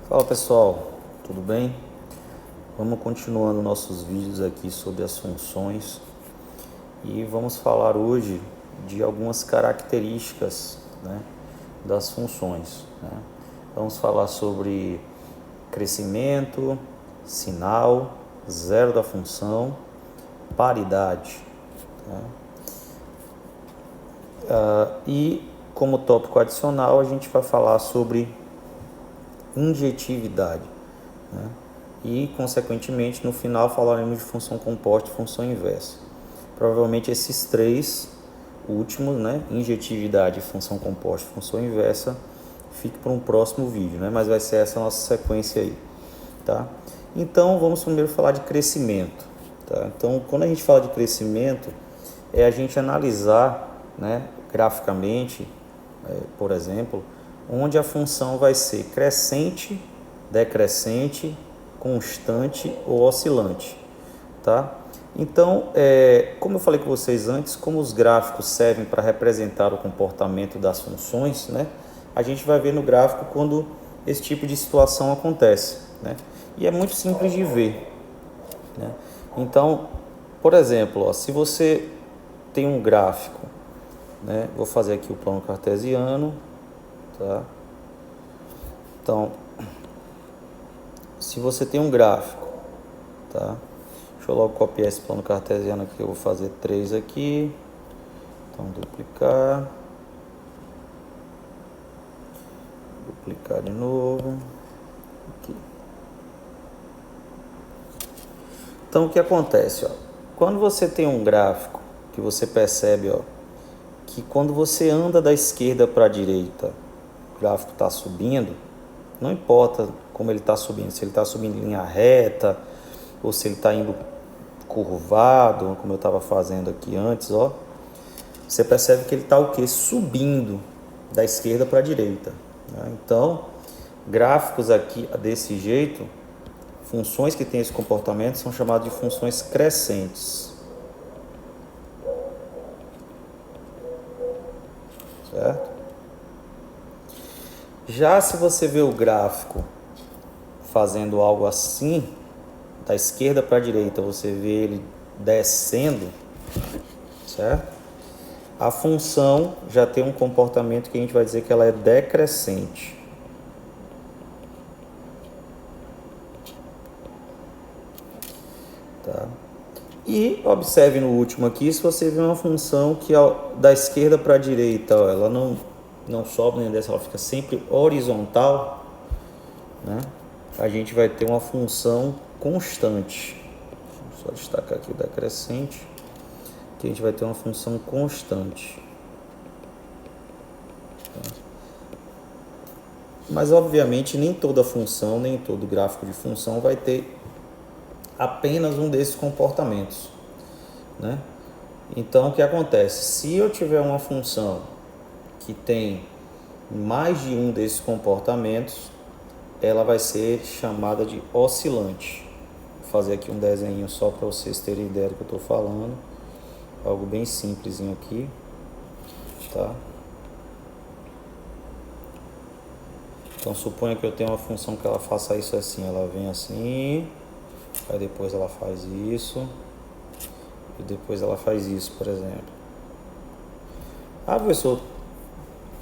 Fala pessoal, tudo bem? Vamos continuando nossos vídeos aqui sobre as funções e vamos falar hoje de algumas características, das funções. Vamos falar sobre crescimento, sinal, zero da função, paridade. E como tópico adicional a gente vai falar sobre injetividade, e consequentemente no final falaremos de função composta e função inversa. Provavelmente esses três últimos, injetividade, função composta e função inversa, fique para um próximo vídeo, mas vai ser essa a nossa sequência aí, tá? Então vamos primeiro falar de crescimento, tá? Então quando a gente fala de crescimento é a gente analisar, graficamente, por exemplo, onde a função vai ser crescente, decrescente, constante ou oscilante, tá? Então, como eu falei com vocês antes, como os gráficos servem para representar o comportamento das funções, a gente vai ver no gráfico quando esse tipo de situação acontece, e é muito simples de ver, Então, por exemplo, se você tem um gráfico, vou fazer aqui o plano cartesiano, tá? Então, se você tem um gráfico, tá? Deixa eu logo copiar esse plano cartesiano aqui, eu vou fazer 3 aqui. Então, duplicar de novo. Aqui. Então, o que acontece, quando você tem um gráfico, que você percebe, que quando você anda da esquerda para a direita, o gráfico está subindo, não importa como ele está subindo, se ele está subindo em linha reta, ou se ele está indo curvado, como eu estava fazendo aqui antes, você percebe que ele está o quê? Subindo da esquerda para a direita. Então, gráficos aqui desse jeito, funções que têm esse comportamento são chamadas de funções crescentes. Certo? Já se você vê o gráfico fazendo algo assim, da esquerda para a direita, você vê ele descendo, certo? A função já tem um comportamento que a gente vai dizer que ela é decrescente. Tá? E observe no último aqui, se você vê uma função que da esquerda para a direita, ela não sobe nem desce, ela fica sempre horizontal, a gente vai ter uma função constante. Deixa eu só destacar aqui o decrescente, que a gente vai ter uma função constante. Mas obviamente nem toda função, nem todo gráfico de função vai ter apenas um desses comportamentos, Então o que acontece? Se eu tiver uma função que tem mais de um desses comportamentos, ela vai ser chamada de oscilante. Vou fazer aqui um desenho só para vocês terem ideia do que eu estou falando. Algo bem simplesinho aqui, tá? Então suponha que eu tenho uma função que ela faça isso assim, ela vem assim, aí depois ela faz isso, e depois ela faz isso, por exemplo. Professor,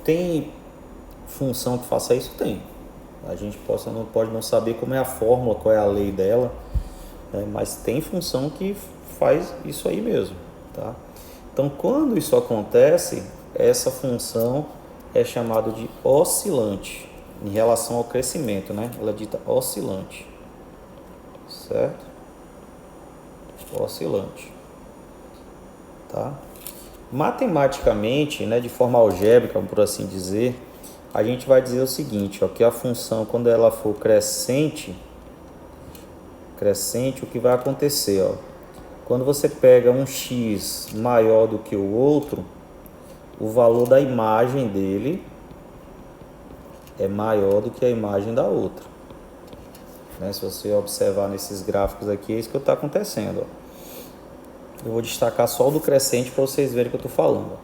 tem função que faça isso? Tem. A gente pode não saber como é a fórmula, qual é a lei dela, mas tem função que faz isso aí mesmo, tá? Então, quando isso acontece, essa função é chamada de oscilante em relação ao crescimento, Ela é dita oscilante, certo? Oscilante, tá? Matematicamente, de forma algébrica, por assim dizer, a gente vai dizer o seguinte, que a função, quando ela for crescente, o que vai acontecer, quando você pega um x maior do que o outro, o valor da imagem dele é maior do que a imagem da outra. Se você observar nesses gráficos aqui, é isso que está acontecendo. Eu vou destacar só o do crescente para vocês verem o que eu estou falando.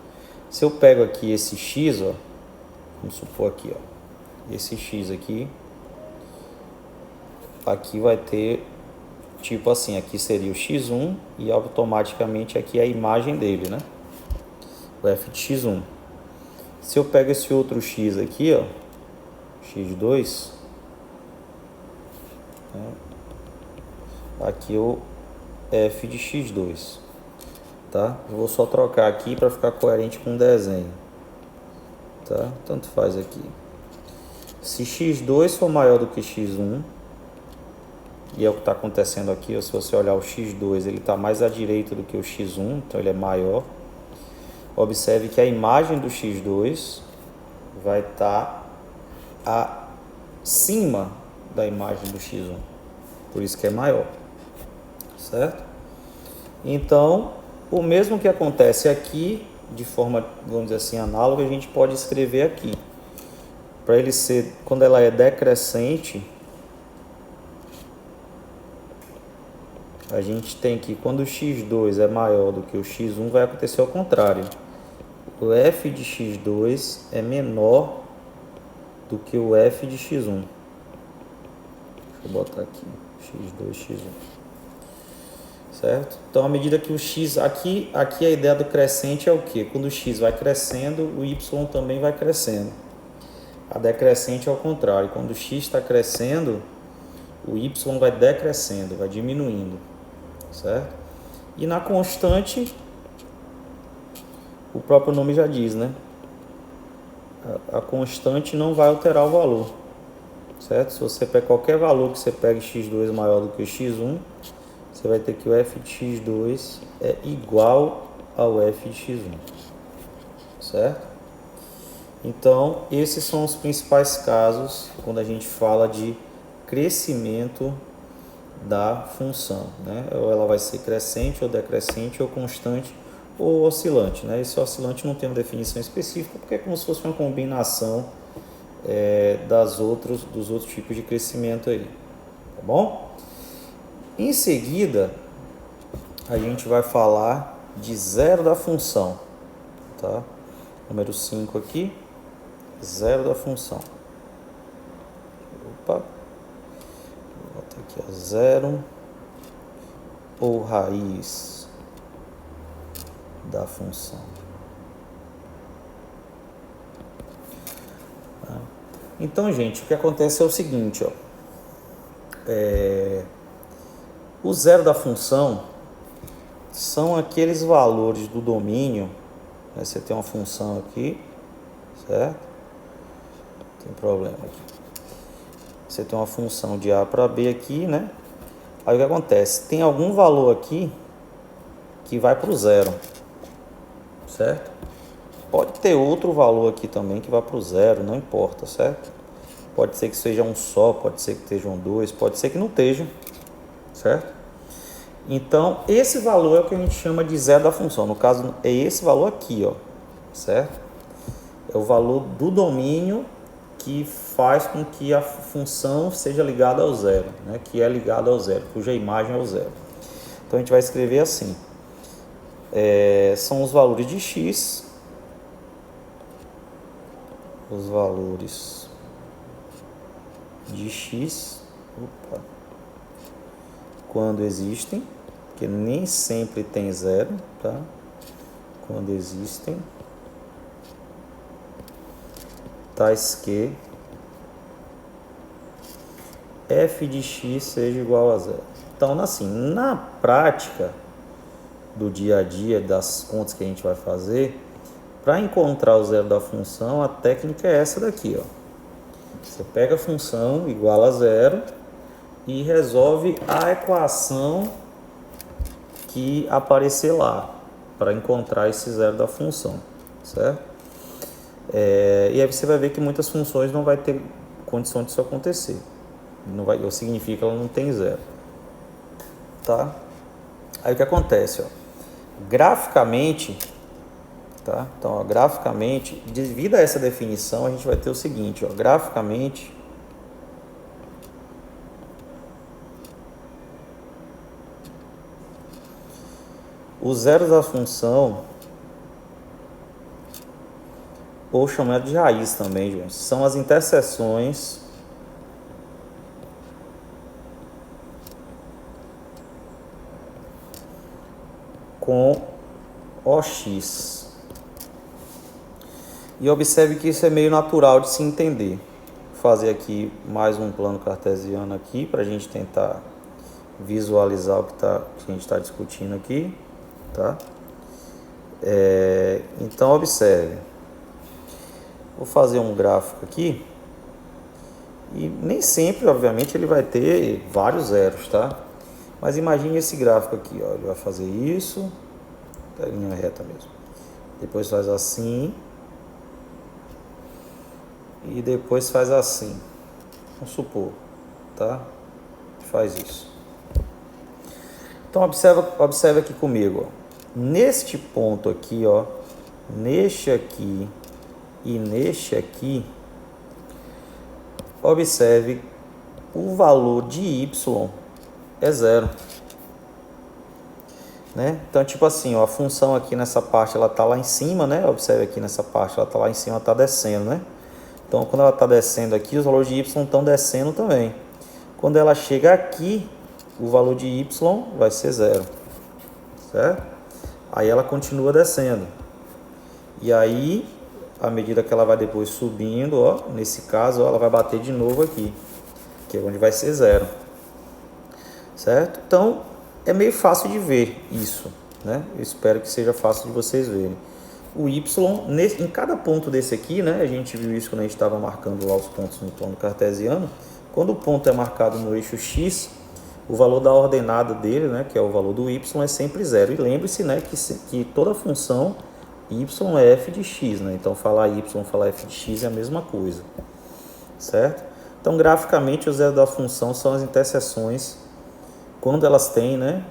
Se eu pego aqui esse x, vamos supor aqui, esse x aqui, aqui vai ter, tipo assim, aqui seria o x1 e automaticamente aqui é a imagem dele, né? O f de x1. Se eu pego esse outro x aqui, ó, x2, né? Aqui o f de x2, tá? Eu vou só trocar aqui para ficar coerente com o desenho, tá? Tanto faz aqui. Se x2 for maior do que x1, e é o que está acontecendo aqui, se você olhar o x2, ele está mais à direita do que o x1, então ele é maior. Observe que a imagem do x2 vai estar acima da imagem do x1, por isso que é maior, certo? Então, o mesmo que acontece aqui, de forma, vamos dizer assim, análoga, a gente pode escrever aqui. Para ele ser, quando ela é decrescente, a gente tem que, quando o x2 é maior do que o x1, vai acontecer ao contrário. O f de x2 é menor do que o f de x1. Deixa eu botar aqui, x2, x1. Certo? Então, à medida que o x... Aqui a ideia do crescente é o quê? Quando o x vai crescendo, o y também vai crescendo. A decrescente é ao contrário. Quando o x está crescendo, o y vai decrescendo, vai diminuindo. Certo? E na constante, o próprio nome já diz, né? A constante não vai alterar o valor. Certo? Se você pegar qualquer valor que você pegue x2 maior do que o x1, você vai ter que o f de x2 é igual ao f de x1, certo? Então, esses são os principais casos quando a gente fala de crescimento da função, né? Ou ela vai ser crescente, ou decrescente, ou constante, ou oscilante, né? Esse oscilante não tem uma definição específica, porque é como se fosse uma combinação dos outros tipos de crescimento aí, tá bom? Em seguida, a gente vai falar de zero da função, tá? Número 5 aqui, zero da função. Opa, vou botar aqui, ó, zero ou raiz da função. Então, gente, o que acontece é o seguinte, ó. O zero da função são aqueles valores do domínio, né? Você tem uma função aqui, certo? Não tem problema aqui. Você tem uma função de A para B aqui, né? Aí o que acontece? Tem algum valor aqui que vai para o zero, certo? Pode ter outro valor aqui também que vai para o zero, não importa, certo? Pode ser que seja um só, pode ser que estejam dois, pode ser que não estejam, certo? Então, esse valor é o que a gente chama de zero da função. No caso, é esse valor aqui, ó, certo? É o valor do domínio que faz com que a função seja ligada ao zero, né? Que é ligada ao zero, cuja imagem é o zero. Então, a gente vai escrever assim. São os valores de x, os valores de x, quando existem, porque nem sempre tem zero, tá? Quando existem, tais que f de x seja igual a zero. Então, assim, na prática do dia a dia, das contas que a gente vai fazer, para encontrar o zero da função, a técnica é essa daqui, ó. Você pega a função igual a zero e resolve a equação que aparecer lá para encontrar esse zero da função, certo? E aí você vai ver que muitas funções não vai ter condição disso acontecer. Não vai, significa que ela não tem zero, tá? Aí o que acontece, ó? Graficamente, tá? Então, ó, graficamente, devido a essa definição, a gente vai ter o seguinte, ó, graficamente, os zeros da função, ou chamado de raiz também, gente, são as interseções com OX. E observe que isso é meio natural de se entender. Vou fazer aqui mais um plano cartesiano aqui para a gente tentar visualizar o que a gente está discutindo aqui, tá? Então observe. Vou fazer um gráfico aqui. E nem sempre, obviamente, ele vai ter vários zeros, tá? Mas imagine esse gráfico aqui, ó. Ele vai fazer isso, tá, linha reta mesmo. Depois faz assim. E depois faz assim. Vamos supor, tá? Faz isso. Então observa aqui comigo, ó. Neste ponto aqui, ó, neste aqui e neste aqui, observe o valor de y é zero, né? Então, tipo assim, ó, a função aqui nessa parte ela tá lá em cima, né? Observe aqui nessa parte, ela tá lá em cima, ela tá descendo, né? Então, quando ela tá descendo aqui, os valores de y estão descendo também. Quando ela chega aqui, o valor de y vai ser zero, certo? Aí ela continua descendo. E aí, à medida que ela vai depois subindo, ó, nesse caso, ó, ela vai bater de novo aqui, que é onde vai ser zero, certo? Então, é meio fácil de ver isso, né? Eu espero que seja fácil de vocês verem. O y, em cada ponto desse aqui, né? A gente viu isso quando a gente estava marcando lá os pontos no plano cartesiano. Quando o ponto é marcado no eixo x, o valor da ordenada dele, né, que é o valor do y, é sempre zero. E lembre-se, né, que toda função y é f de x, né? Então falar y, falar f de x é a mesma coisa, certo? Então graficamente o zero da função são as interseções quando elas têm, né,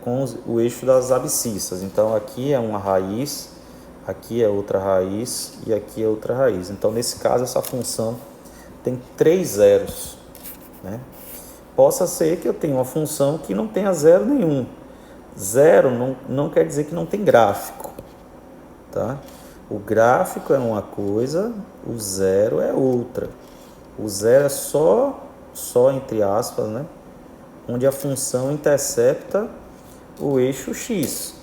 com o eixo das abscissas. Então aqui é uma raiz, aqui é outra raiz e aqui é outra raiz. Então nesse caso essa função tem 3 zeros, né? Possa ser que eu tenha uma função que não tenha zero nenhum. Zero não quer dizer que não tem gráfico, tá? O gráfico é uma coisa, o zero é outra. O zero é só entre aspas, né? Onde a função intercepta o eixo x.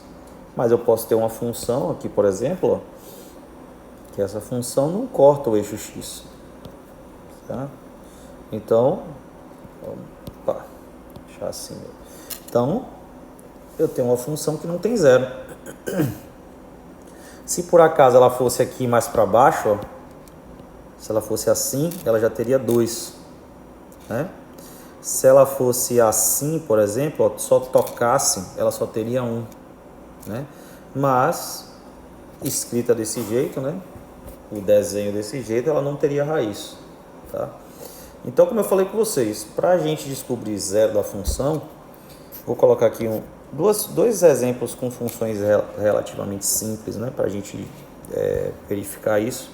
Mas eu posso ter uma função aqui, por exemplo, ó, que essa função não corta o eixo x, tá? Então, opa, deixar assim. Então, eu tenho uma função que não tem zero. Se por acaso ela fosse aqui mais para baixo, ó, se ela fosse assim, ela já teria 2, né? Se ela fosse assim, por exemplo, ó, só tocasse, ela só teria 1, né? Mas, escrita desse jeito, né? O desenho desse jeito, ela não teria raiz, tá? Então, como eu falei com vocês, para a gente descobrir zero da função, vou colocar aqui dois exemplos com funções relativamente simples, né? Para a gente verificar isso.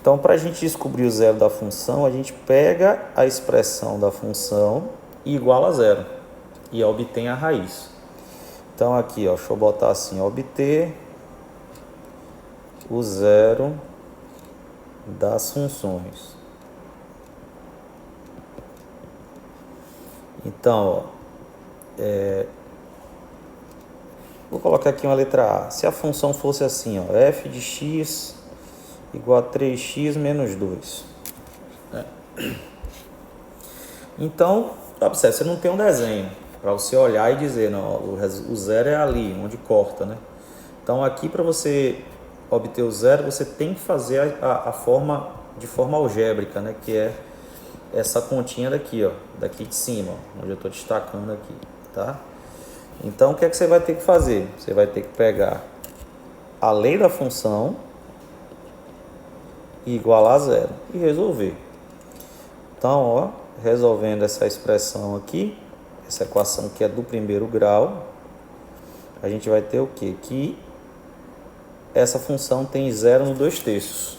Então, para a gente descobrir o zero da função, a gente pega a expressão da função e iguala a zero e obtém a raiz. Então, aqui, ó, deixa eu botar assim, obter o zero das funções. Então, ó, vou colocar aqui uma letra A. Se a função fosse assim, ó, f de x igual a 3x menos 2. Então, observe, você não tem um desenho para você olhar e dizer, não, o zero é ali, onde corta, né? Então, aqui para você obter o zero, você tem que fazer a forma de forma algébrica, né? Que é essa continha daqui, ó, daqui de cima, ó, onde eu estou destacando aqui, tá? Então, o que é que você vai ter que fazer? Você vai ter que pegar a lei da função e igualar a zero e resolver. Então, ó, resolvendo essa expressão aqui, essa equação que é do primeiro grau, a gente vai ter o quê? Que essa função tem zero no 2/3.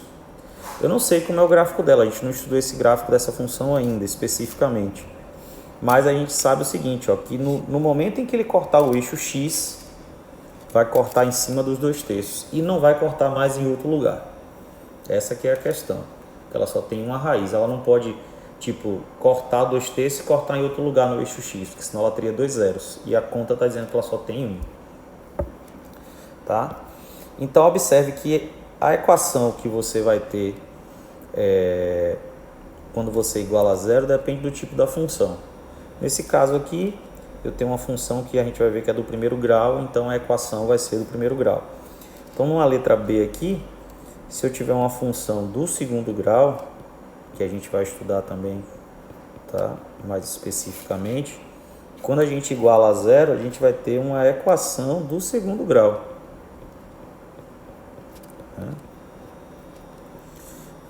Eu não sei como é o gráfico dela, a gente não estudou esse gráfico dessa função ainda, especificamente. Mas a gente sabe o seguinte, ó, que no momento em que ele cortar o eixo x, vai cortar em cima dos 2/3 e não vai cortar mais em outro lugar. Essa que é a questão. Ela só tem uma raiz, ela não pode tipo, cortar 2/3 e cortar em outro lugar no eixo X, porque senão ela teria 2 zeros. E a conta está dizendo que ela só tem 1. Tá? Então, observe que a equação que você vai ter quando você iguala a zero depende do tipo da função. Nesse caso aqui, eu tenho uma função que a gente vai ver que é do primeiro grau, então a equação vai ser do primeiro grau. Então, numa letra B aqui, se eu tiver uma função do segundo grau, que a gente vai estudar também, tá? Mais especificamente, quando a gente iguala a zero, a gente vai ter uma equação do segundo grau.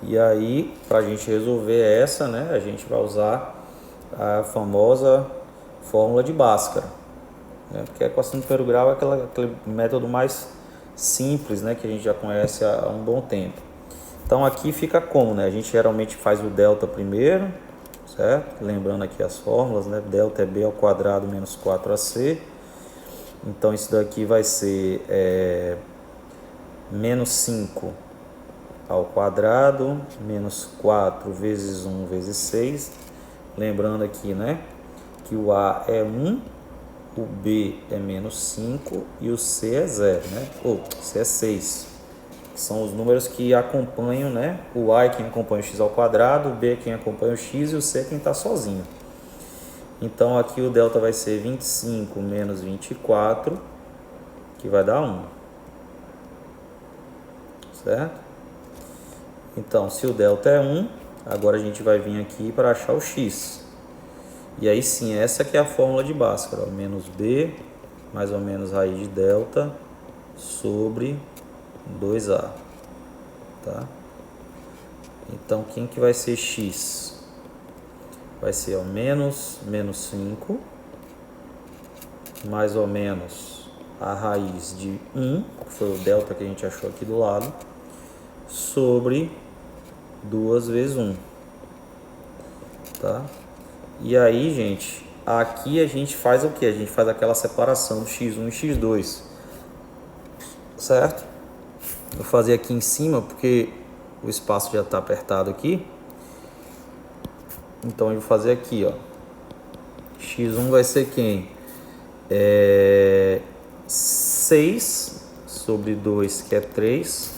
E aí, para a gente resolver essa, né, a gente vai usar a famosa fórmula de Bhaskara, né, porque a equação do primeiro grau é aquele método mais simples, né, que a gente já conhece há um bom tempo. Então aqui fica como, né? A gente geralmente faz o delta primeiro, certo? Lembrando aqui as fórmulas, né? Delta é b ao quadrado menos 4ac. Então isso daqui vai ser menos 5 ao quadrado menos 4 vezes 1 vezes 6. Lembrando aqui, né? Que o a é 1, o b é menos 5 e o c é 0, né? Ou c é 6. São os números que acompanham, né? O a é quem acompanha o x ao quadrado, o b é quem acompanha o x e o c é quem está sozinho. Então aqui o delta vai ser 25 menos 24, que vai dar 1. Certo? Então, se o delta é 1, agora a gente vai vir aqui para achar o x. E aí sim, essa que é a fórmula de Bhaskara, ó, menos b, mais ou menos raiz de delta, sobre 2a, tá? Então, quem que vai ser x? Vai ser ó, menos 5, mais ou menos a raiz de 1, que foi o delta que a gente achou aqui do lado, sobre 2 vezes 1, tá? E aí, gente, aqui a gente faz o que? A gente faz aquela separação do x1 e x2, certo? Vou fazer aqui em cima porque o espaço já está apertado aqui. Então eu vou fazer aqui, ó. X1 vai ser quem? 6 sobre 2, que é 3,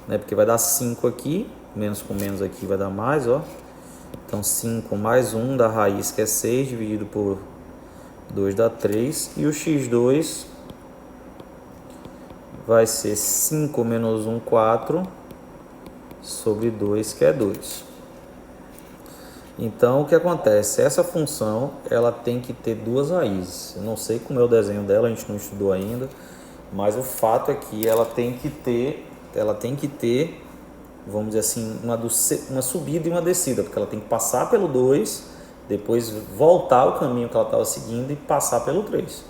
né? Porque vai dar 5 aqui, menos com menos aqui vai dar mais, ó. Então 5 mais 1 da raiz, que é 6, dividido por 2 dá 3. E o x2 vai ser 5 menos 1, 4, sobre 2, que é 2. Então, o que acontece? Essa função, ela tem que ter duas raízes. Eu não sei como é o desenho dela, a gente não estudou ainda, mas o fato é que ela tem que ter, vamos dizer assim, uma subida e uma descida, porque ela tem que passar pelo 2, depois voltar o caminho que ela estava seguindo e passar pelo 3,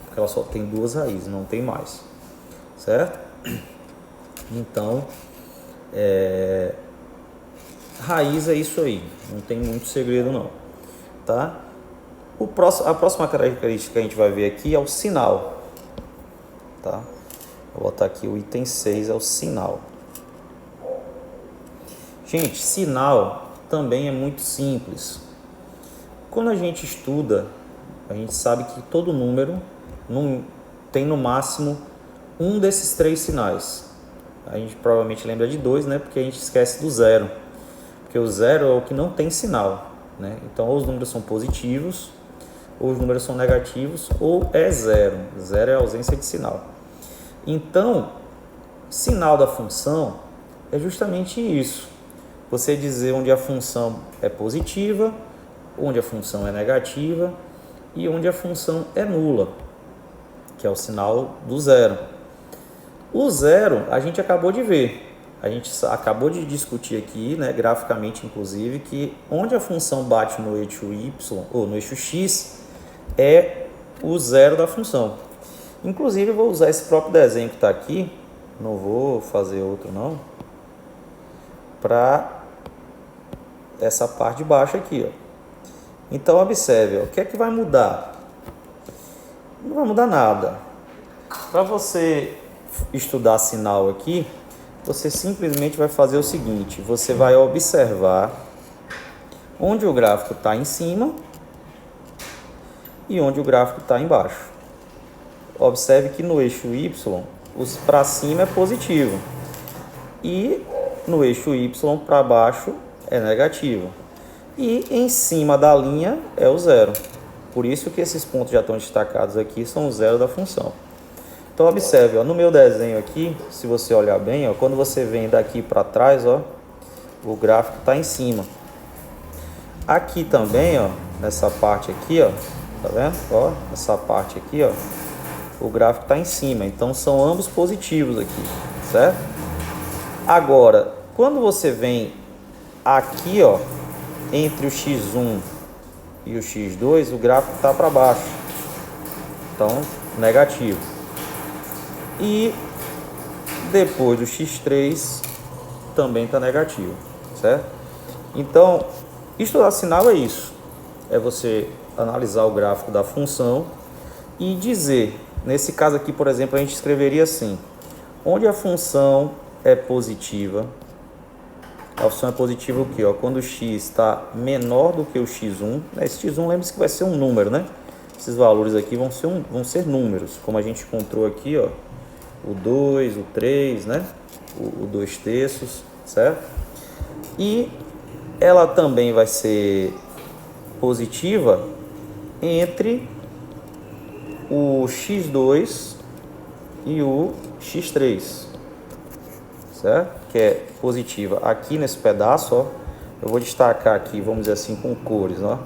porque ela só tem duas raízes, não tem mais. Certo? Então, raiz é isso aí, não tem muito segredo não, tá? A próxima característica que a gente vai ver aqui é o sinal, tá? Vou botar aqui o item 6, é o sinal. Gente, sinal também é muito simples. Quando a gente estuda, a gente sabe que todo número tem no máximo um desses 3 sinais. A gente provavelmente lembra de 2, né? Porque a gente esquece do 0. Porque o 0 é o que não tem sinal, né? Então, ou os números são positivos, ou os números são negativos, ou é 0. 0 é a ausência de sinal. Então, sinal da função é justamente isso. Você dizer onde a função é positiva, onde a função é negativa e onde a função é nula, que é o sinal do 0. O 0 a gente acabou de ver, a gente acabou de discutir aqui, né, graficamente inclusive, que onde a função bate no eixo y ou no eixo x é o 0 da função. Inclusive eu vou usar esse próprio desenho que está aqui, não vou fazer outro não, para essa parte de baixo aqui, ó. Então observe, ó, o que é que vai mudar? Não vai mudar nada. Para você estudar sinal aqui, você simplesmente vai fazer o seguinte: você vai observar onde o gráfico está em cima e onde o gráfico está embaixo. Observe que no eixo Y, para cima é positivo e no eixo Y para baixo é negativo. E em cima da linha é o zero. Por isso que esses pontos já estão destacados aqui, são o zero da função. Então observe, ó, no meu desenho aqui, se você olhar bem, ó, quando você vem daqui para trás, ó, o gráfico está em cima. Aqui também, ó, nessa parte aqui, ó, tá vendo? Ó, nessa parte aqui, ó, o gráfico está em cima. Então são ambos positivos aqui, certo? Agora, quando você vem aqui, ó, entre o x1 e o x2, o gráfico está para baixo. Então, negativo. E depois do x3 também está negativo, certo? Então, estudar sinal é isso. É você analisar o gráfico da função e dizer, nesse caso aqui, por exemplo, a gente escreveria assim: onde a função é positiva, a função é positiva o quê? Ó, quando o x está menor do que o x1, né? Esse x1, lembre-se que vai ser um número, né? Esses valores aqui vão ser números, como a gente encontrou aqui, ó, o 2, o 3, né? O 2/3, certo? E ela também vai ser positiva entre o x2 e o x3, certo? Que é positiva aqui nesse pedaço, ó. Eu vou destacar aqui, vamos dizer assim, com cores, ó.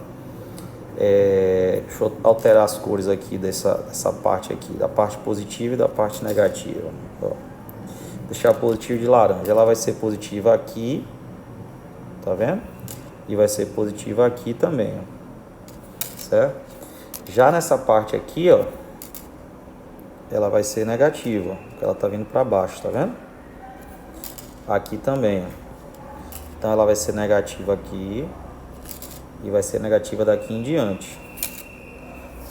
Deixa eu alterar as cores aqui dessa parte aqui, da parte positiva e da parte negativa, ó. Deixar positivo de laranja. Ela vai ser positiva aqui, tá vendo? E vai ser positiva aqui também, ó, certo? Já nessa parte aqui, ó, ela vai ser negativa, ó, porque ela tá vindo para baixo, tá vendo? Aqui também, ó. Então ela vai ser negativa aqui e vai ser negativa daqui em diante,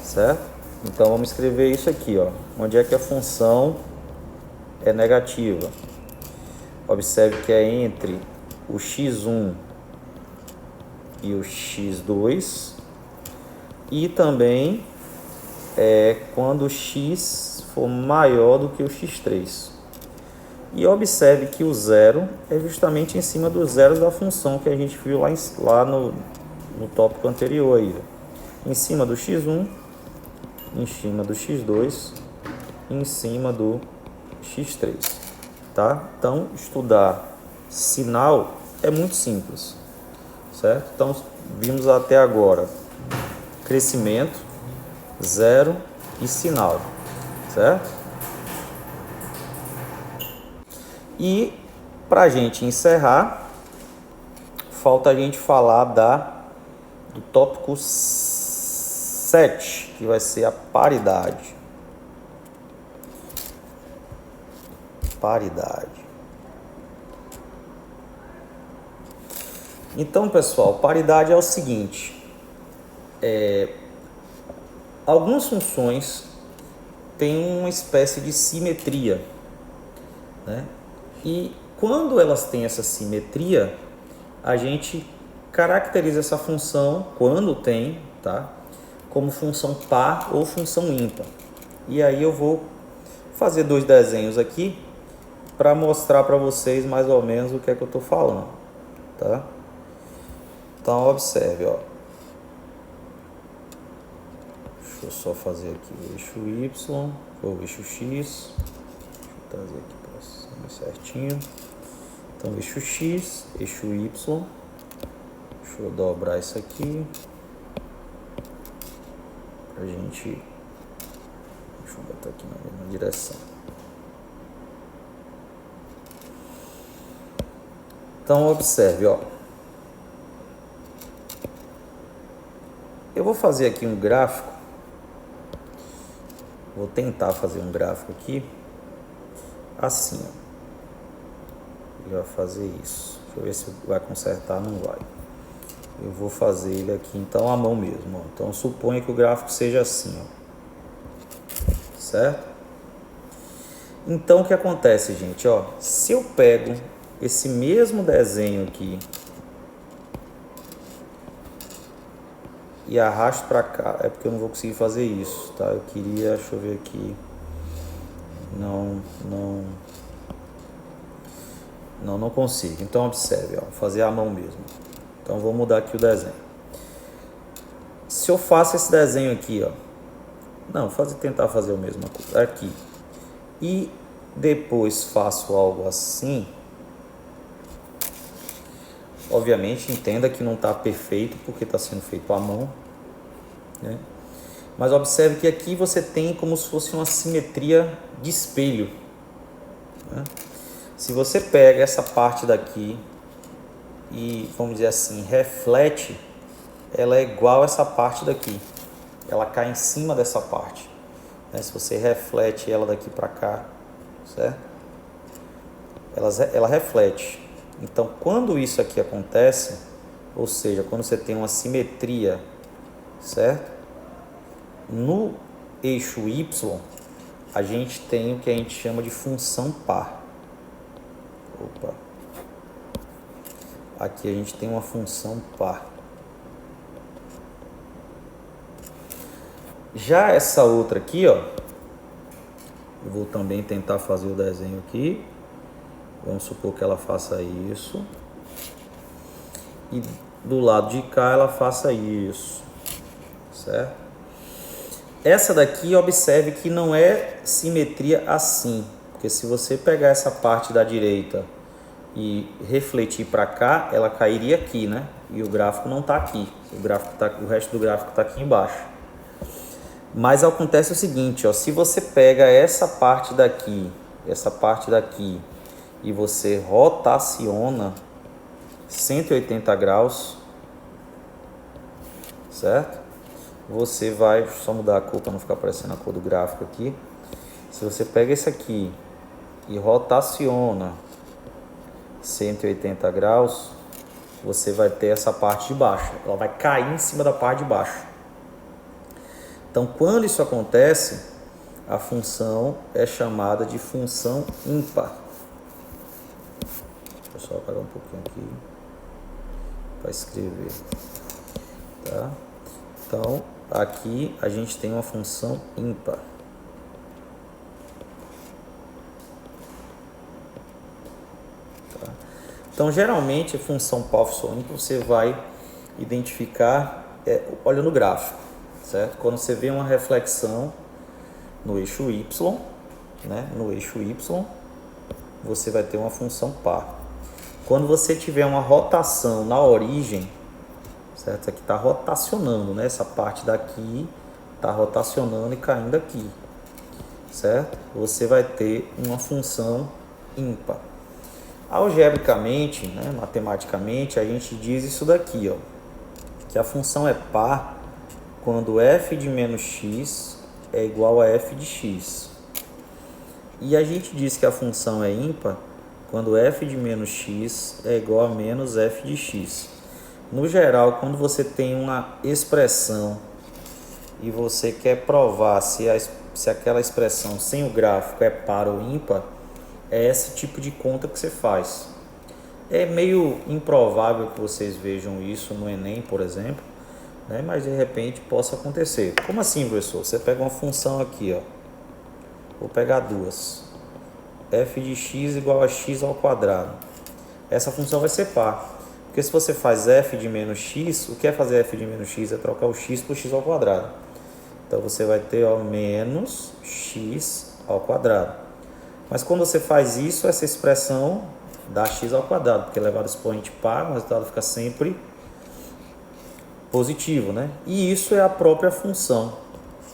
certo? Então vamos escrever isso aqui, ó. Onde é que a função é negativa? Observe que é entre o x1 e o x2 e também quando o x for maior do que o x3. E observe que o zero é justamente em cima dos zeros da função que a gente viu lá no tópico anterior aí, ó. Em cima do x1, em cima do x2, em cima do x3, tá? Então, estudar sinal é muito simples, certo? Então, vimos até agora crescimento, zero e sinal, certo? E para a gente encerrar, falta a gente falar do tópico 7, que vai ser a paridade. Então, pessoal, paridade é o seguinte: algumas funções têm uma espécie de simetria, né? E quando elas têm essa simetria, a gente caracteriza essa função, quando tem, tá, como função par ou função ímpar. E aí eu vou fazer dois desenhos aqui para mostrar para vocês mais ou menos o que é que eu estou falando, tá? Então observe, ó. Deixa eu só fazer aqui o eixo Y, ou o eixo X. Deixa eu trazer aqui para cima certinho. Então eixo X, eixo Y. Deixa eu dobrar isso aqui pra gente. Deixa eu botar aqui na mesma direção. Então observe, ó. Eu vou fazer aqui um gráfico. Vou tentar fazer um gráfico aqui assim, ó. Ele vai fazer isso. Deixa eu ver se vai consertar. Não vai. Eu vou fazer ele aqui então à mão mesmo, ó. Então suponha que o gráfico seja assim, ó. Certo? Então o que acontece, gente, ó? Se eu pego esse mesmo desenho aqui e arrasto para cá. É porque eu não vou conseguir fazer isso, tá? Eu queria, deixa eu ver aqui. Não consigo. Então observe, ó, fazer a mão mesmo. Então vou mudar aqui o desenho. Se eu faço esse desenho aqui, ó, não, tentar fazer o mesmo aqui, e depois faço algo assim, obviamente entenda que não está perfeito porque está sendo feito à mão, né? Mas observe que aqui você tem como se fosse uma simetria de espelho, né? Se você pega essa parte daqui e, vamos dizer assim, reflete, ela é igual a essa parte daqui, ela cai em cima dessa parte, né? Se você reflete ela daqui para cá, certo? Ela reflete. Então, quando isso aqui acontece, ou seja, quando você tem uma simetria, certo? No eixo Y, a gente tem o que a gente chama de função par. Opa. Aqui a gente tem uma função par. Já essa outra aqui, ó, eu vou também tentar fazer o desenho aqui. Vamos supor que ela faça isso. E do lado de cá ela faça isso, certo? Essa daqui, observe que não é simetria assim, porque se você pegar essa parte da direita e refletir para cá, ela cairia aqui, né? E o gráfico não está aqui, o resto do gráfico está aqui embaixo. Mas acontece o seguinte, ó, se você pega essa parte daqui e você rotaciona 180 graus, certo? Você vai, só mudar a cor para não ficar aparecendo a cor do gráfico aqui. Se você pega esse aqui e rotaciona 180 graus, você vai ter essa parte de baixo, ela vai cair em cima da parte de baixo. Então, quando isso acontece, a função é chamada de função ímpar. Deixa eu só apagar um pouquinho aqui para escrever, tá? Então, aqui a gente tem uma função ímpar. Tá? Então, geralmente, a função par, função ímpar, você vai identificar olha no gráfico, certo? Quando você vê uma reflexão no eixo Y, né? No eixo Y, você vai ter uma função par. Quando você tiver uma rotação na origem, certo? Aqui está rotacionando, né? Essa parte daqui está rotacionando e caindo aqui, certo? Você vai ter uma função ímpar. Algebricamente, né? Matematicamente, a gente diz isso daqui, ó, que a função é par quando f de menos x é igual a f de x. E a gente diz que a função é ímpar quando f de menos x é igual a menos f de x. No geral, quando você tem uma expressão e você quer provar se aquela expressão sem o gráfico é par ou ímpar, é esse tipo de conta que você faz. É meio improvável que vocês vejam isso no Enem, por exemplo, né? Mas de repente possa acontecer. Como assim, professor? Você pega uma função aqui, ó. Vou pegar duas. F de x igual a x ao quadrado. Essa função vai ser par. Porque se você faz f de menos x, o que é fazer f de menos x? É trocar o x por x ao quadrado. Então você vai ter, ó, menos x ao quadrado. Mas quando você faz isso, essa expressão dá x ao quadrado, porque elevado ao expoente par, o resultado fica sempre positivo, né? E isso é a própria função,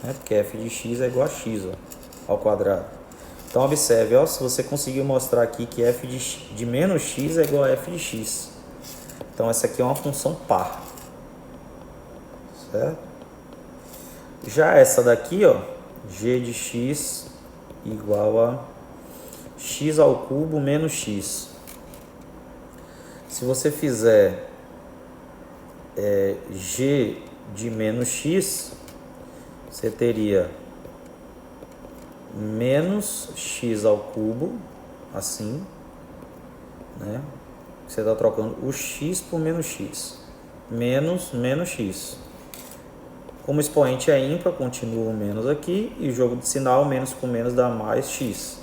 né? Porque f de x é igual a x, ó, ao quadrado. Então observe, ó, se você conseguiu mostrar aqui que f de menos x é igual a f de x. Então essa aqui é uma função par, certo? Já essa daqui, ó, g de x igual a x ao cubo menos x. Se você fizer g de menos x, você teria menos x ao cubo, assim, né? Você está trocando o x por menos x, menos x. Como o expoente é ímpar, continua o menos aqui, e o jogo de sinal, menos com menos dá mais x.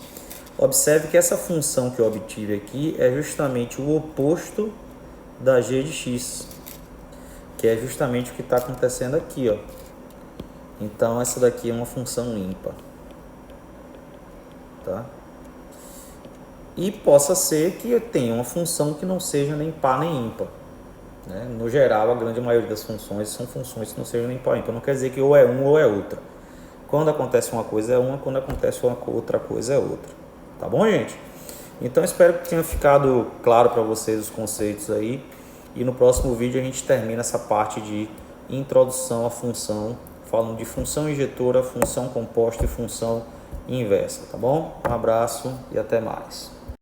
Observe que essa função que eu obtive aqui é justamente o oposto da g de x, que é justamente o que está acontecendo aqui, ó. Então essa daqui é uma função ímpar, tá? E possa ser que eu tenha uma função que não seja nem par nem ímpar, né? No geral, a grande maioria das funções são funções que não sejam nem par nem ímpar. Não quer dizer que ou é uma ou é outra. Quando acontece uma coisa é uma, quando acontece outra coisa é outra. Tá bom, gente? Então espero que tenha ficado claro para vocês os conceitos aí. E no próximo vídeo a gente termina essa parte de introdução à função, falando de função injetora, função composta e função inversa, tá bom? Um abraço e até mais.